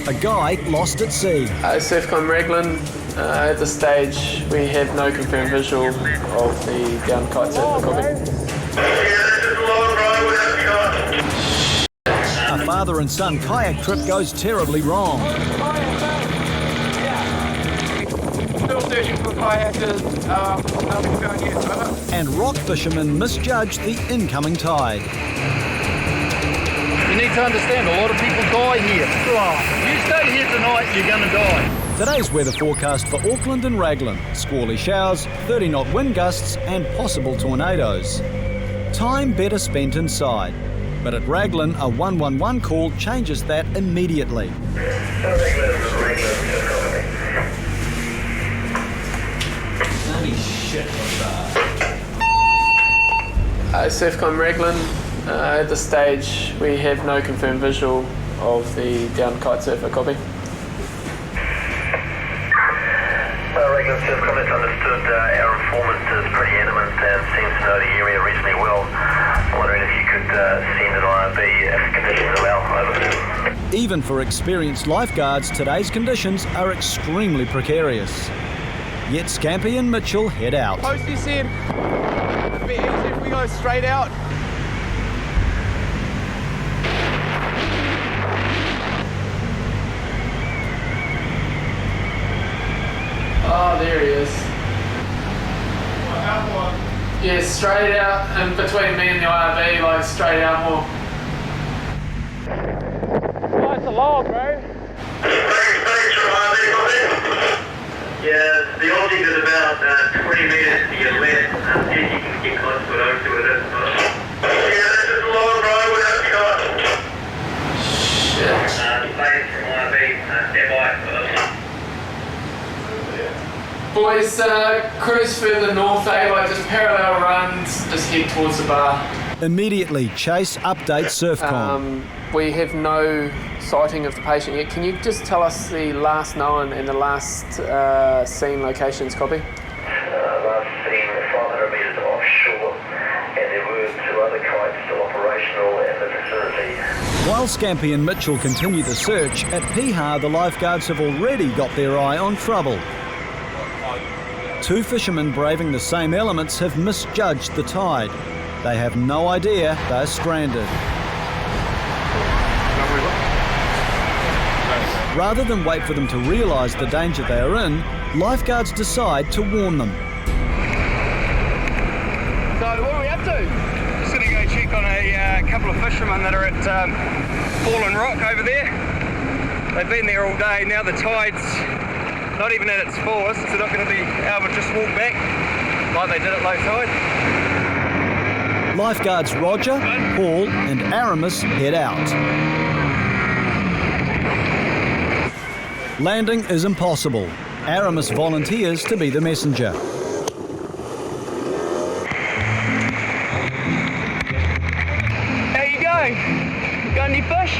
A guy lost at sea. Succumb Raglan. At this stage, we have no confirmed visual of the downed kite surfer. Copy. A father and son kayak trip goes terribly wrong. Still searching for kayakers. Nothing's going yet. And rock fishermen misjudged the incoming tide. You need to understand, a lot of people die here. If you stay here tonight, you're going to die. Today's weather forecast for Auckland and Raglan. Squally showers, 30-knot wind gusts and possible tornadoes. Time better spent inside. But at Raglan, a 111 call changes that immediately. Succumb Raglan. At this stage, we have no confirmed visual of the downed kite surfer. Copy. Raglan Succumb, it's understood our informant is pretty adamant and seems to know the area reasonably well. I'm wondering if you could send an IRB if conditions allow. Over. Even for experienced lifeguards, today's conditions are extremely precarious. Yet Scampy and Mitchell head out. Posty said it'd be easy if we go straight out. Oh, there he is. Yeah, straight out, and between me and the IRB, like straight out more. Oh, it's a log, bro. Yeah, the object is about 20 metres to your left. See if you can get close to it, over to it. Yeah, that's just a log, bro. We'll have to go. Shit. Ladies from IRB, stand by. Boys, cruise further north, like just parallel runs, just head towards the bar. Immediately, Chase updates Surfcom. We have no sighting of the patient yet. Can you just tell us the last known and the last seen locations? Copy. Last seen 500 metres offshore, and there were 2 other kites still operational in the vicinity. While Scampy and Mitchell continue the search, at Piha the lifeguards have already got their eye on trouble. 2 fishermen braving the same elements have misjudged the tide. They have no idea they're stranded. Rather than wait for them to realise the danger they are in, lifeguards decide to warn them. So what are we up to? Just going to go check on a couple of fishermen that are at Fallen Rock over there. They've been there all day. Now the tide's not even at its fullest, so they're not going to be able to just walk back like they did at low tide. Lifeguards Roger, Paul and Aramis head out. Landing is impossible. Aramis volunteers to be the messenger. How you going? Got any fish?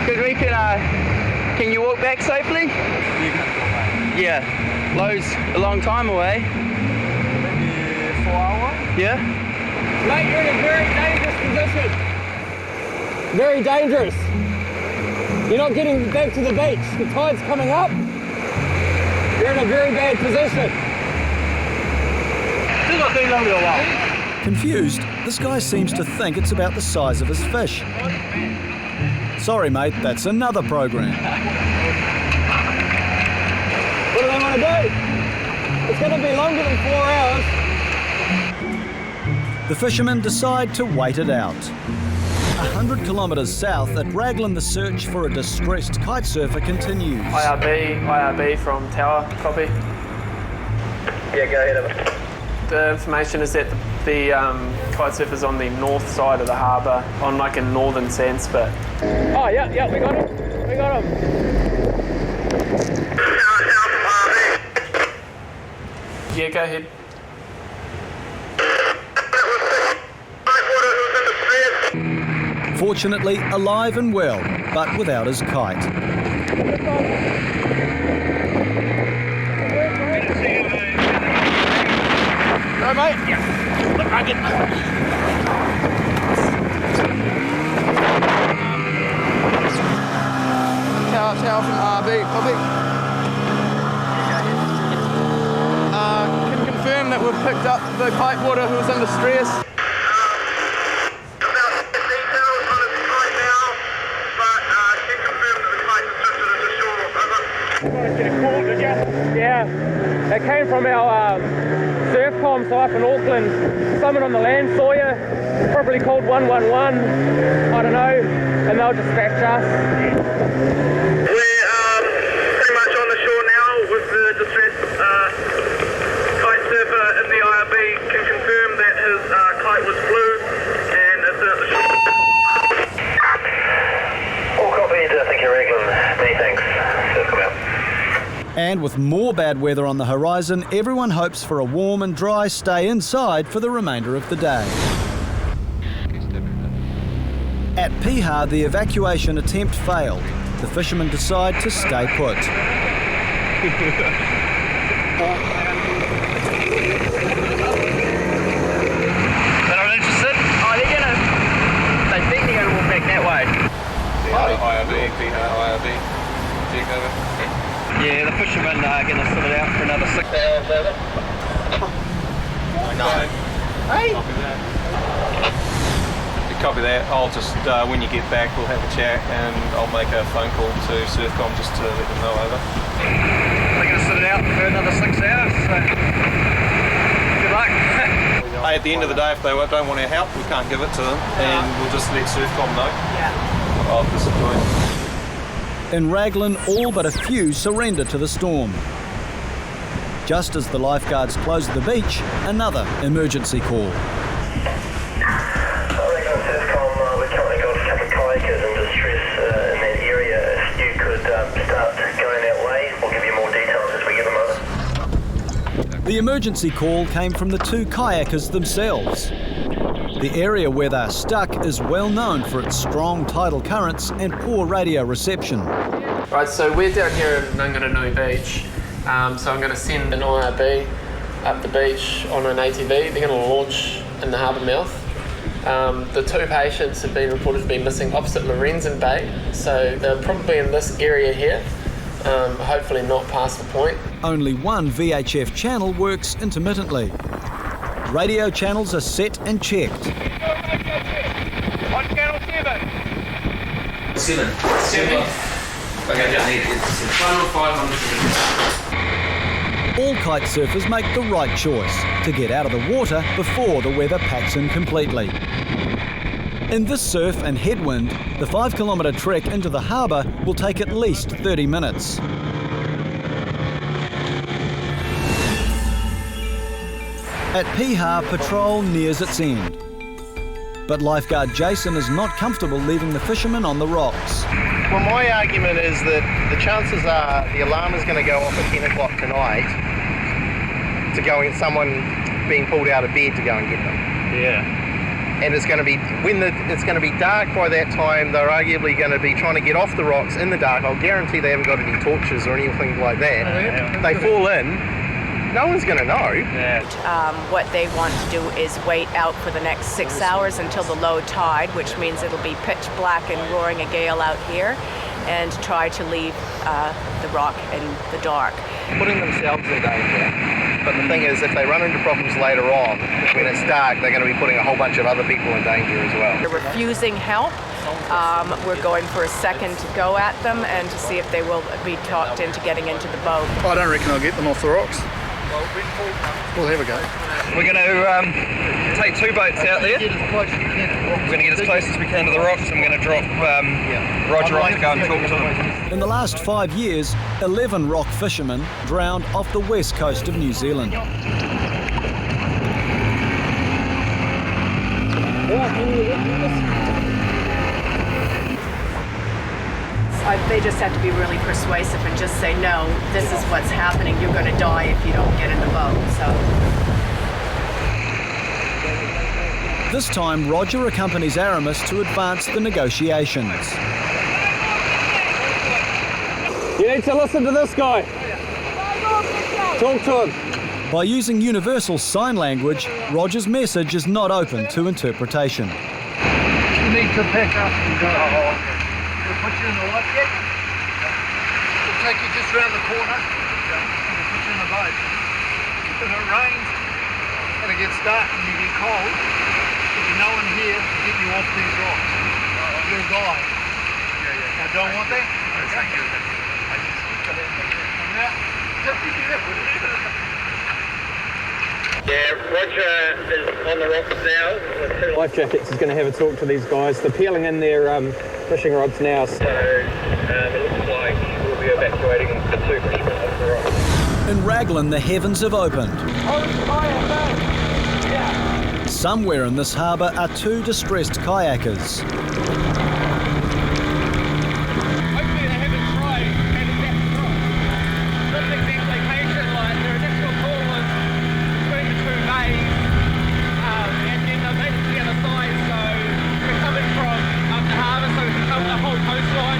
Because we can you walk back safely? Yeah. Low's a long time away. Maybe 4 hours. Yeah? Mate, you're in a very dangerous position. Very dangerous. You're not getting back to the beach. The tide's coming up. You're in a very bad position. Still not too long to a while. Confused, this guy seems to think it's about the size of his fish. Sorry mate, that's another program. What do they want to do? It's going to be longer than 4 hours. The fishermen decide to wait it out. 100 kilometres south at Raglan, the search for a distressed kite surfer continues. IRB from Tower, copy. Yeah, go ahead, Evan. The information is that the kite surfer's on the north side of the harbour, on like a northern sense, but... Oh, yeah, we got him. We got him. Yeah, go ahead. Fortunately, alive and well, but without his kite. Go, mate. Yeah. Look, I get. tower from RB, copy. Can confirm that we've picked up the kite boarder who was under stress. Yeah, it came from our surf comms up in Auckland. Someone on the land saw you, probably called 111, I don't know, and they'll dispatch us. We're pretty much on the shore now with the distressed kite surfer in the IRB. Can confirm that his kite was blue and it's at the shore. All copied, thank you, Raglan. Many thanks. Surf out. And with more bad weather on the horizon, everyone hopes for a warm and dry stay inside for the remainder of the day. At Piha, the evacuation attempt failed. The fishermen decide to stay put. They're not interested? Oh, they think they're going to walk back that way. IRB, Piha, IRB. Check over. Yeah, the fishermen are going to sit it out for another 6 hours over. No. Hey! Copy that. I'll just, when you get back, we'll have a chat and I'll make a phone call to Surfcom just to let them know over. They're going to sit it out for another 6 hours, so good luck. Hey, at the end of the day, if they don't want our help, we can't give it to them and we'll just let Surfcom know of the situation. In Raglan, all but a few surrender to the storm. Just as the lifeguards close the beach, another emergency call. Raglan Surfcom, we've currently got a couple of kayakers in distress in that area. If you could start going that way, we'll give you more details as we get them over. The emergency call came from the two kayakers themselves. The area where they're stuck is well known for its strong tidal currents and poor radio reception. Right, so we're down here in Nangaranui Beach. So I'm going to send an IRB up the beach on an ATV. They're going to launch in the harbour mouth. The two patients have been reported to be missing opposite Lorenzen Bay, so they're probably in this area here, hopefully not past the point. Only one VHF channel works intermittently. Radio channels are set and checked. On channel 7. 7. Okay, it's final 500. All kite surfers make the right choice to get out of the water before the weather packs in completely. In this surf and headwind, the 5-kilometre trek into the harbour will take at least 30 minutes. At Piha, patrol nears its end. But lifeguard Jason is not comfortable leaving the fishermen on the rocks. Well, my argument is that the chances are the alarm is going to go off at 10 o'clock tonight to go in someone being pulled out of bed to go and get them. Yeah. And it's going to be, it's going to be dark by that time, they're arguably going to be trying to get off the rocks in the dark. I'll guarantee they haven't got any torches or anything like that. They fall in. No one's going to know. What they want to do is wait out for the next 6 hours until the low tide, which means it'll be pitch black and roaring a gale out here, and try to leave the rock in the dark. Putting themselves in danger. But the thing is, if they run into problems later on, when it's dark, they're going to be putting a whole bunch of other people in danger as well. They're refusing help. We're going for a second go at them and to see if they will be talked into getting into the boat. I don't reckon I'll get them off the rocks. We'll have a go. We're going to take 2 boats out there. We're going to get as close as we can to the rocks and we're going to drop Roger off to go and talk to them. In the last 5 years, 11 rock fishermen drowned off the west coast of New Zealand. They just have to be really persuasive and just say, no, this is what's happening. You're going to die if you don't get in the boat. So. This time, Roger accompanies Aramis to advance the negotiations. You need to listen to this guy. Talk to him. By using universal sign language, Roger's message is not open to interpretation. You need to pick up and go. We'll put you in the life jacket. around the corner and we put you in a boat. If it rains and it gets dark and you get cold, there'll be no one here to get you off these rocks. You're a guide. I don't want that. Yeah, Roger is on the rocks now. Life Jackets is going to have a talk to these guys. They're peeling in their fishing rods now. So it looks like we'll be evacuating the 2 fishermen off the rocks. In Raglan, the heavens have opened. Somewhere in this harbour are 2 distressed kayakers. Hopefully they haven't tried and that's right. This is the location line. Their initial call was between the 2 bays and then they've made it to the other side, so we're coming from up the harbour, so we can cover the whole coastline.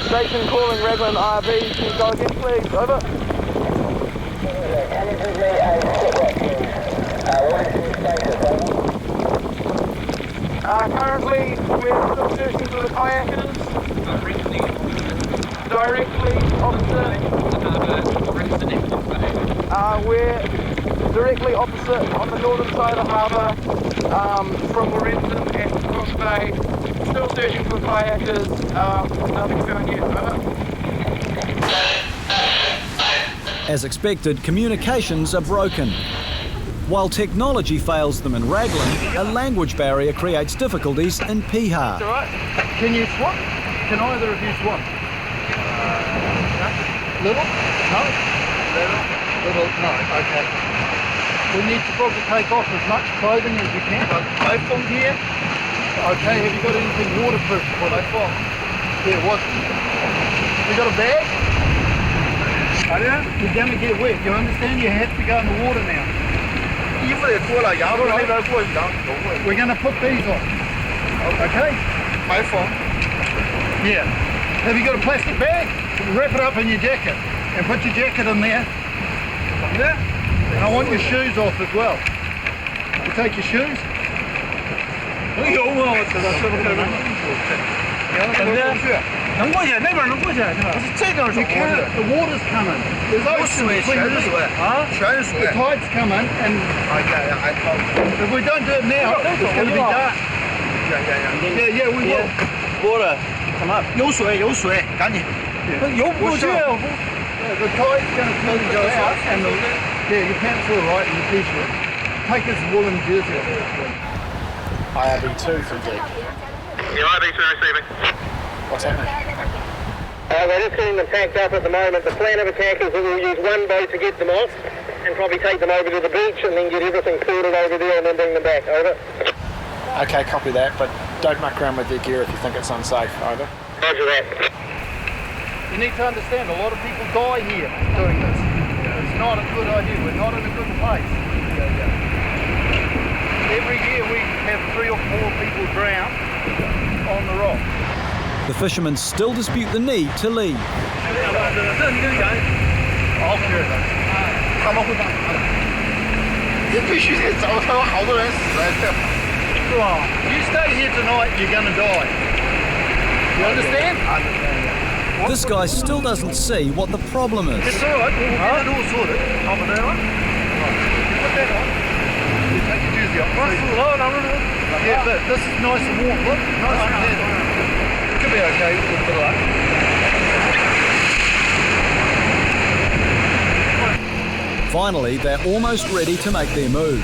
Station calling Raglan RV. Can you go again please? Over. Currently, we're still searching for the kayakers. Directly opposite. We're directly opposite on the northern side of the harbour from Lorenzen and Cross Bay. Still searching for kayakers. Nothing found yet. Over. As expected, communications are broken. While technology fails them in Raglan, a language barrier creates difficulties in Piha. Can you swim? Can either of you swim? Little? No? Little? No, okay. We need to probably take off as much clothing as you can. Both from here? Okay, have you got anything waterproof for that? Yeah, what? You got a bag? You're going to get wet. You understand? You have to go in the water now. We're going to put these on. Okay? My phone. Yeah. Have you got a plastic bag? Wrap it up in your jacket and put your jacket in there. Yeah. And I want your shoes off as well. You take your shoes. You can't, the water's coming. There's ocean between this. The tide's coming and if we don't do it now, it's going to be dark. Yeah, we will. Water, come up. The tide's going to slowly go out and your pants are all right and your t-shirt. Take his woolen jersey off. IRB2 from deep. Yeah, IRB2 receiving. What's happening? We're just getting them packed up at the moment. The plan of attack is that we'll use one boat to get them off and probably take them over to the beach and then get everything sorted over there and then bring them back. Over. Okay, copy that, but don't muck around with their gear if you think it's unsafe. Over. Roger that. You need to understand, a lot of people die here doing this. It's not a good idea. We're not in a good place. Every year we have 3 or 4 people drown on the rock. The fishermen still dispute the need to leave. You stay here tonight, you're going to die. You understand? This guy still doesn't see what the problem is. It's all right, we'll get it all sorted. Put that on. You take your jersey off. Yeah, but this is nice and warm. Look, nice and warm. It could be okay with a bit of luck. Finally, they're almost ready to make their move.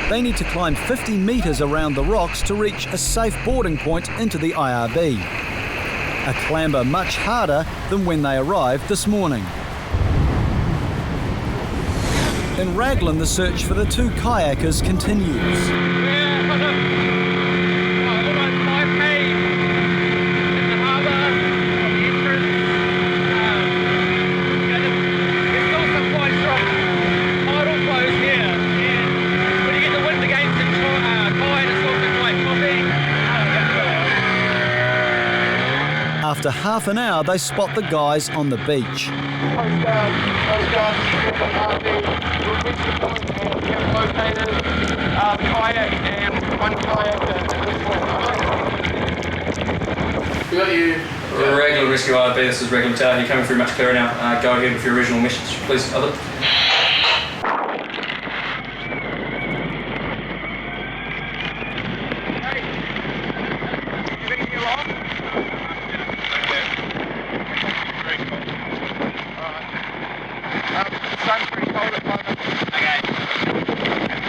They need to climb 50 metres around the rocks to reach a safe boarding point into the IRB. A clamber much harder than when they arrived this morning. In Raglan, the search for the 2 kayakers continues. After half an hour, they spot the guys on the beach. We got you Regular Rescue IRB, this is Regular Tower. You're coming through much clearer now. Go ahead with your original message, please, Other.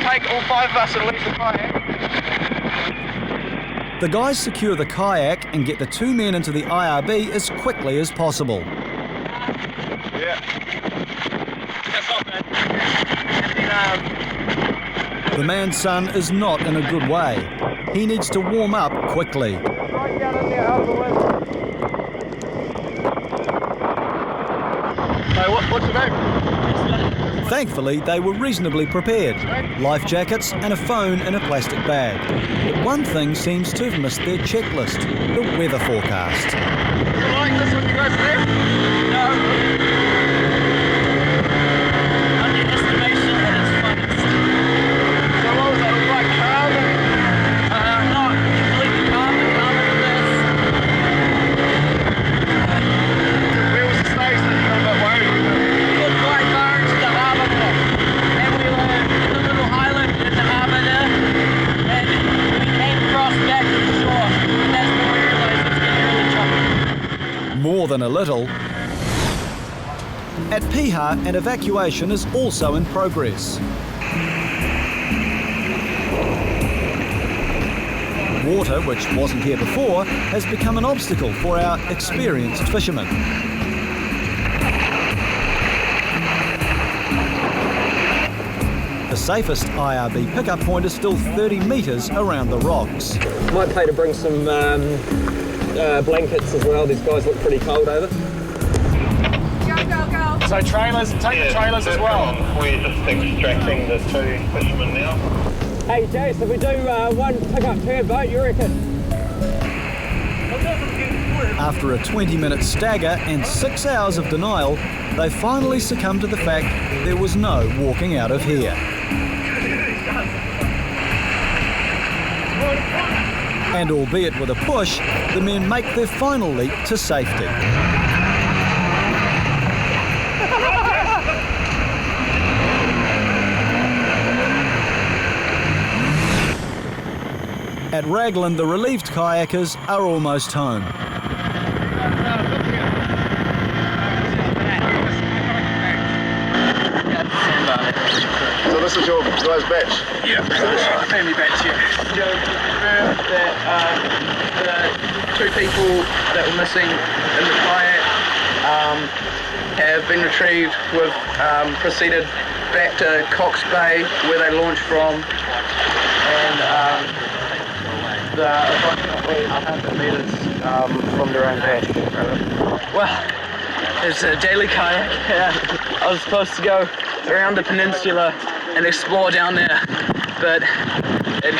Take all 5 of us and leave the kayak. The guys secure the kayak and get the 2 men into the IRB as quickly as possible. Yeah. That's off, man. The man's son is not in a good way. He needs to warm up quickly. Right down in there, out of the wind. So what's the name? Thankfully, they were reasonably prepared. Life jackets and a phone in a plastic bag. But one thing seems to have missed their checklist, the weather forecast. You like this when you guys left? No. Underestimation at its finest. So what was that? It was like calm? Not completely calm, but calmer than this. Where was the stage that you got a bit worried about? We got quite far into the harbour there. And we were in a little island in the harbour there. And we came across back to the shore. And that's when we realised it's getting really choppy. More than a little. At Piha, an evacuation is also in progress. Water, which wasn't here before, has become an obstacle for our experienced fishermen. The safest IRB pickup point is still 30 metres around the rocks. Might pay to bring some blankets as well. These guys look pretty cold over. Go, go, go. So trailers, take the trailers as well. We're just extracting the 2 fishermen now. Hey Jace, if we do one pickup per boat, you reckon? After a 20-minute stagger and 6 hours of denial, they finally succumbed to the fact there was no walking out of here. And albeit with a push, the men make their final leap to safety. At Raglan, the relieved kayakers are almost home. So this is your guys' batch? Yeah, family batch here. Joe, confirm that the 2 people that were missing in the kayak have been retrieved. We've proceeded back to Cox Bay where they launched from, and they're approximately 100 metres from their own batch. Well, it's a daily kayak. I was supposed to go around the peninsula and explore down there, but it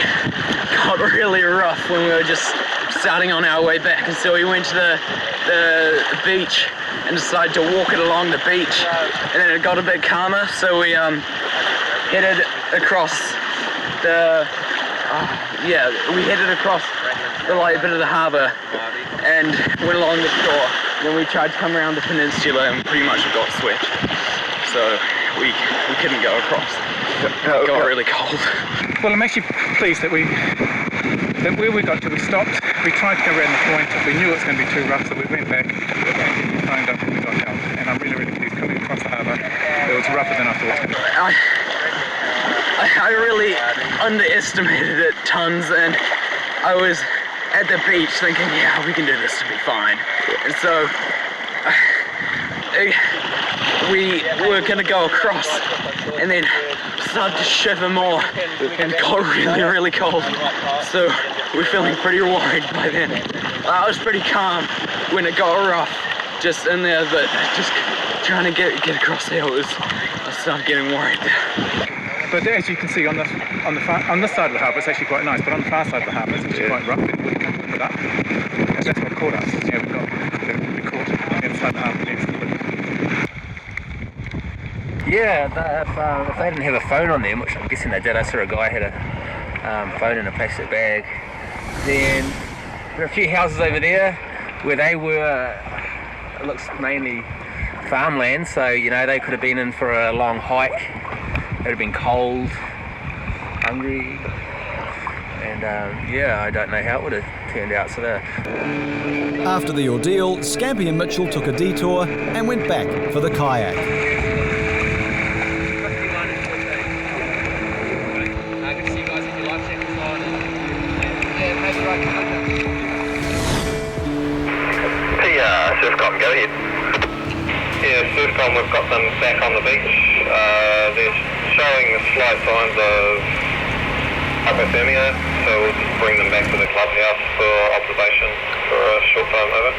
got really rough when we were just starting on our way back, and so we went to the beach and decided to walk it along the beach, and then it got a bit calmer, so we headed across the we headed across the light bit of the harbour and went along the shore. Then we tried to come around the peninsula and pretty much got swept, so we couldn't go across. It got really cold. Well, I'm actually pleased that where we got to, we stopped. We tried to go around the point. We knew it was going to be too rough, so we went back and phoned up and we got help. And I'm really, really pleased coming across the harbour. It was rougher than I thought. I really underestimated it tons, and I was at the beach thinking, yeah, we can do this to be fine. And so we were going to go across and then started to shiver more and got really, really cold. So we're feeling pretty worried by then. I was pretty calm when it got rough just in there, but just trying to get across there, I started getting worried. But as you can see on this side of the harbour, it's actually quite nice. But on the far side of the harbour, it's actually quite rough. It would come put up. And that's what caught us. Yeah, we caught on the other side of the harbour next to it. Yeah, if they didn't have a phone on them, which I'm guessing they did, I saw a guy had a phone in a plastic bag. Then there are a few houses over there. Where they were, it looks mainly farmland, so you know they could have been in for a long hike. They'd have been cold, hungry, and yeah, I don't know how it would have turned out. So After the ordeal, Scampy and Mitchell took a detour and went back for the kayak. Good to see you guys if your life check was on. Succumb, go ahead. Yeah, Succumb, we've got them back on the beach. They're showing slight signs of hypothermia, so we'll just bring them back to the clubhouse for observation for a short time, over.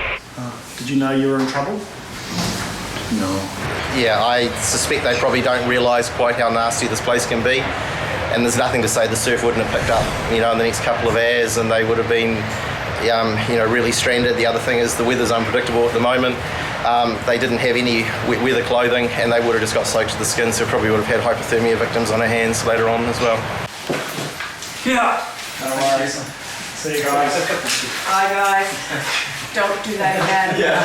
Did you know you were in trouble? No. Yeah, I suspect they probably don't realise quite how nasty this place can be. And there's nothing to say the surf wouldn't have picked up, in the next couple of hours, and they would have been, really stranded. The other thing is the weather's unpredictable at the moment. They didn't have any wet weather clothing, and they would have just got soaked to the skin, so probably would have had hypothermia victims on their hands later on as well. Yeah. No worries. See you guys. Bye guys. Don't do that again. Yeah.